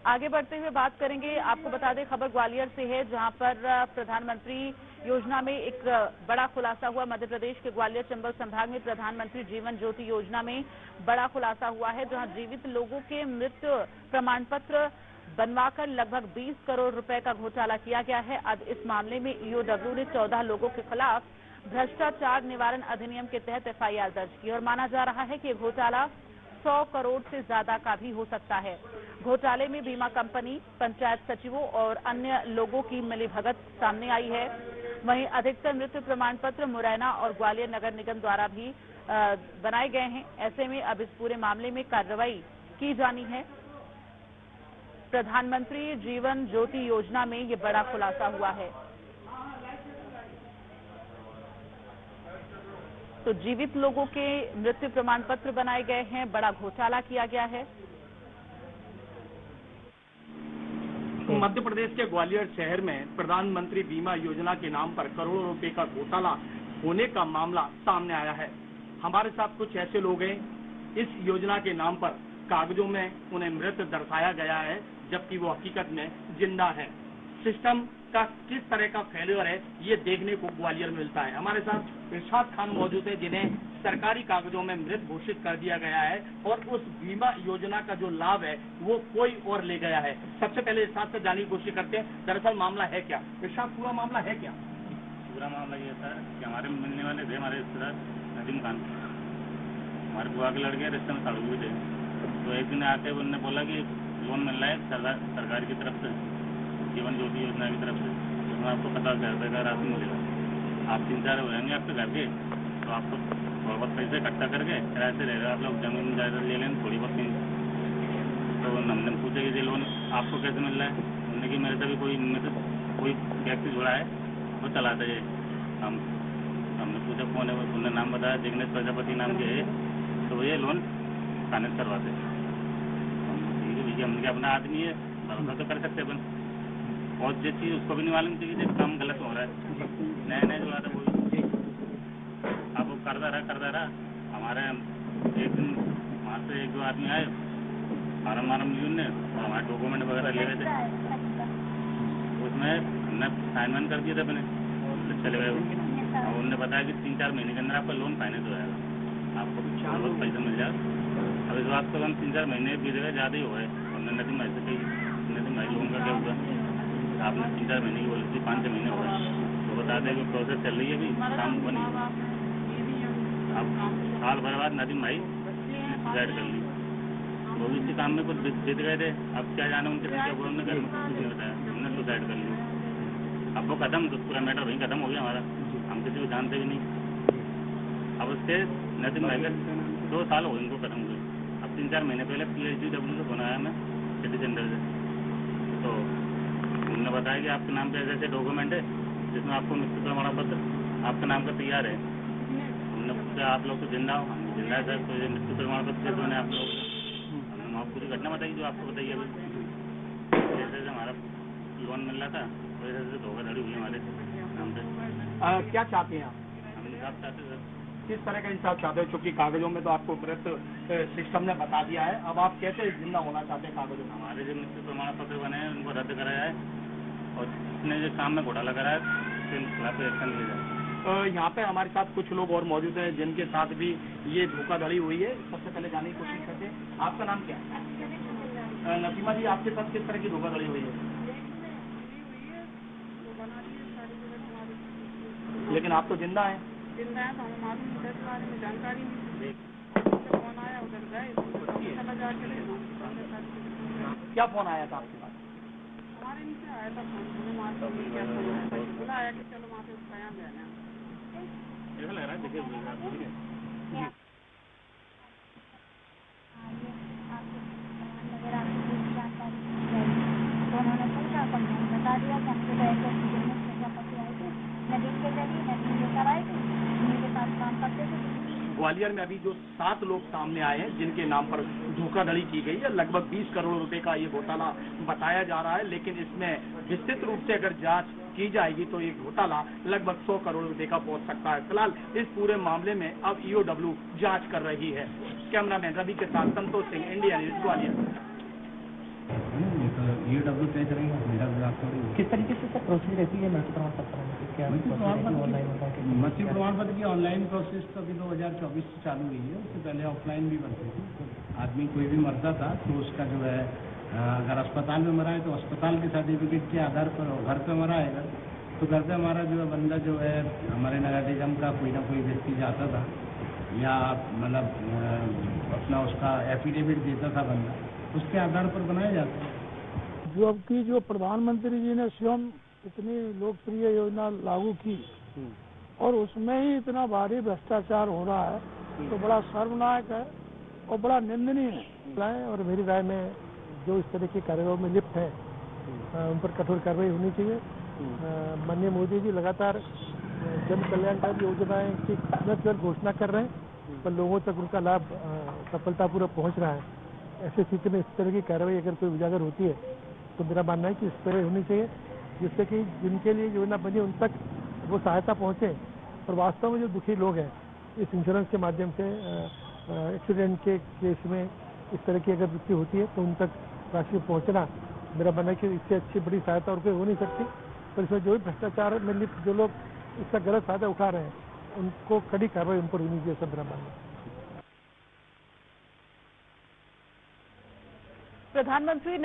आगे बढ़ते हुए बात करेंगे। आपको बता दें, खबर ग्वालियर से है, जहां पर प्रधानमंत्री योजना में एक बड़ा खुलासा हुआ। मध्य प्रदेश के ग्वालियर चंबल संभाग में प्रधानमंत्री जीवन ज्योति योजना में बड़ा खुलासा हुआ है, जहां जीवित लोगों के मृत्यु प्रमाण पत्र बनवाकर लगभग 20 करोड़ रुपए का घोटाला किया गया है। अब इस मामले में ईओडब्ल्यू ने 14 लोगों के खिलाफ भ्रष्टाचार निवारण अधिनियम के तहत एफआईआर दर्ज की और माना जा रहा है कि घोटाला 100 करोड़ से ज्यादा का भी हो सकता है। घोटाले में बीमा कंपनी, पंचायत सचिवों और अन्य लोगों की मिलीभगत सामने आई है। वहीं अधिकतर मृत्यु प्रमाण पत्र मुरैना और ग्वालियर नगर निगम द्वारा भी बनाए गए हैं। ऐसे में अब इस पूरे मामले में कार्रवाई की जानी है। प्रधानमंत्री जीवन ज्योति योजना में ये बड़ा खुलासा हुआ है। तो जीवित लोगों के मृत्यु प्रमाण पत्र बनाए गए हैं, बड़ा घोटाला किया गया है। मध्य प्रदेश के ग्वालियर शहर में प्रधानमंत्री बीमा योजना के नाम पर करोड़ों रुपए का घोटाला होने का मामला सामने आया है। हमारे साथ कुछ ऐसे लोग हैं, इस योजना के नाम पर कागजों में उन्हें मृत दर्शाया गया है, जबकि वो हकीकत में जिंदा है। सिस्टम का किस तरह का फेल्योर है, ये देखने को ग्वालियर में मिलता है। हमारे साथ इरशाद खान मौजूद है, जिन्हें सरकारी कागजों में मृत घोषित कर दिया गया है और उस बीमा योजना का जो लाभ है वो कोई और ले गया है। सबसे पहले इरशाद से जानने की कोशिश करते हैं, दरअसल मामला है क्या? इरशाद, पूरा मामला है क्या? पूरा मामला ये था कि हमारे मिलने वाले थे हमारे रिश्तेदार नदीम खान, हमारे बुआ के लड़के रिश्ते में साड़ू भी थे। तो एक दिन आके उन्होंने बोला कि लोन मिल रहा है सरकार की तरफ से, जीवन ज्योति योजना की तरफ से, जिसमें आपको 50,000 रुपये का राशि मिलेगा। आप 3-4 हो जाएंगे आपके घर के, तो आपको थोड़ा बहुत पैसे इकट्ठा करके किराए से रहेगा, आप लोग जमीन जायदाद ले लेंगे थोड़ी बहुत कहीं। तो हमने पूछा कि ये लोन आपको कैसे मिल रहा है? उन्होंने कि मेरे से भी कोई व्यक्ति जुड़ा है, वो चलाता है हम। हमने पूछा कौन है, उन्होंने नाम बताया, जिग्नेश प्रजापति नाम के है, तो ये लोन फाइनेंस करवाते हैं। ठीक है भैया, हमने अपना आदमी है, भरोसा तो कर सकते अपन। और जो चीज़ उसको भी नहीं मालूम थी कि काम गलत हो रहा है, नया जुड़ा था वो। अब वो करता रहा। हमारे एक दिन वहाँ से 1-2 आदमी आए, फार्म मिली उनने, और हमारे डॉक्यूमेंट वगैरह ले गए थे। उसमें हमने साइन कर दिए थे अपने, चले गए वो। और उन्होंने बताया कि 3-4 महीने के अंदर आपका लोन फाइनेंस हो जाएगा, आपको बहुत पैसा मिल जाएगा। अब इस बात को हम 3-4 महीने बीत गए, ज़्यादा ही हो गए। उन्होंने नदी माई से कही, नदी माई लोन का क्या हुआ? आपने 3-4 महीने की बोली थी, 5-6 महीने हो गए। तो बता दें कि प्रोसेस चल रही है, अभी काम हुआ नहीं। अब साल भर बाद नदीम भाई सुसाइड कर ली। वो भी इसी काम में कुछ बीत गए थे। अब क्या जाना उनके साथ क्या हुआ, उन्होंने घर में कुछ नहीं बताया, हमने सुसाइड कर लिया। अब वो खत्म, तो पूरा मैटर वहीं खत्म हो गया हमारा, हम किसी को जानते भी नहीं। अब उसके नदीम भाई का 2 साल हो इनको खत्म हुए। अब 3-4 महीने पहले PHDW से बनाया मैं सिटी सेंटर से, तो उन्होंने बताया कि आपके नाम पे ऐसे डॉक्यूमेंट है जिसमें आपको मृत्यु प्रमाण पत्र आपके नाम का तैयार है। हमने पूछा आप लोग तो जिंदा हो? हम जिंदा है सर, तो ये मृत्यु प्रमाण पत्र कैसे बने आप लोग? हमने आप पूरी घटना बताई जो आपको बताइए। अभी जैसे हमारा लोन मिल रहा था वैसे धोखाधड़ी हुई हमारे नाम पे। क्या चाहते हैं आप? हम इंसाफ चाहते सर। किस तरह का इंसाफ चाहते हो? चूंकि कागजों में तो आपको मृत सिस्टम ने बता दिया है, अब आप कैसे जिंदा होना चाहते हैं कागजों में? हमारे जो मृत्यु प्रमाण पत्र बने हैं उनको रद्द कराया है, और जिसने जो काम में घोटाला कराया उसके खिलाफ एक्शन लिया जाए। यहाँ पे हमारे साथ कुछ लोग और मौजूद हैं जिनके साथ भी ये धोखाधड़ी हुई है। सबसे पहले जानने की कोशिश करते हैं, आपका नाम क्या है? नसीमा जी, आपके साथ किस तरह की धोखाधड़ी हुई है? लेकिन आप तो जिंदा हैं। जिंदा है तो हमें मालूम नहीं, दस बारे में जानकारी नहीं। फोन आया उधर गए, चला जाके क्या फोन आया था आपके पास? हमारे नीचे आया था फोन, हमें मालूम नहीं क्या फोन आया, बोला आया कि चलो वहाँ पे उसका यहाँ गया। ऐसा लग रहा है देखिए तो उन्होंने पूछा तो मैंने बता दिया कि हमसे ऐसे नदी के जरिए नदी लेकर आए थे, उन्हीं के साथ काम करते थे। ग्वालियर में अभी जो 7 लोग सामने आए हैं जिनके नाम पर धोखाधड़ी की गई है, लगभग 20 करोड़ रुपए का ये घोटाला बताया जा रहा है, लेकिन इसमें विस्तृत रूप से अगर जांच की जाएगी तो ये घोटाला लगभग 100 करोड़ रुपए का पहुंच सकता है। फिलहाल इस पूरे मामले में अब ईओडब्ल्यू जांच कर रही है। कैमरामैन रवि के साथ Santosh Singh, India News, Gwalior. DOW तय करेंगे, मेरा विभाग थोड़ी है। किस तरीके से सर प्रोसेस रहती है मृत्यु प्रमाण पत्र बनाने की? क्या मृत्यु प्रमाण पत्र ऑनलाइन होता है? मृत्यु प्रमाण पत्र की ऑनलाइन प्रोसेस तो अभी 2024 से चालू हुई है। उससे पहले ऑफलाइन भी बनती थी। तो आदमी कोई भी मरता था तो उसका जो है अगर अस्पताल में मरा है तो अस्पताल के सर्टिफिकेट के आधार पर, घर पे मरा है तो घर पे हमारा जो है बंदा जो है हमारे नगर निगम का कोई ना कोई व्यक्ति जाता था या मतलब अपना उसका एफिडेविट देता था बंदा, उसके आधार पर बनाया जाता है। जो अब की जो प्रधानमंत्री जी ने स्वयं इतनी लोकप्रिय योजना लागू की और उसमें ही इतना भारी भ्रष्टाचार हो रहा है तो बड़ा शर्मनाक है और बड़ा निंदनीय है। और मेरी राय में जो इस तरह के कार्यों में लिप्त है उन पर कठोर कार्रवाई होनी चाहिए। माननीय मोदी जी लगातार जन कल्याणकारी योजनाएं की समय घोषणा कर रहे हैं पर लोगों तक उनका लाभ सफलतापूर्वक पहुंच रहा है। ऐसी स्थिति में इस तरह की कार्रवाई अगर कोई उजागर होती है तो मेरा मानना है कि इस तरह होनी चाहिए जिससे कि जिनके लिए योजना बनी उन तक वो सहायता पहुंचे। और वास्तव में जो दुखी लोग हैं इस इंश्योरेंस के माध्यम से एक्सीडेंट के केस में इस तरह की अगर मृत्यु होती है तो उन तक राशि पहुंचना, मेरा मानना है कि इससे अच्छी बड़ी सहायता और कोई हो नहीं सकती। पर इसमें जो भी भ्रष्टाचार में लिप्त जो लोग इसका गलत फायदा उठा रहे हैं उनको कड़ी कार्रवाई उन पर होनी चाहिए, सब मेरा मानना है। प्रधानमंत्री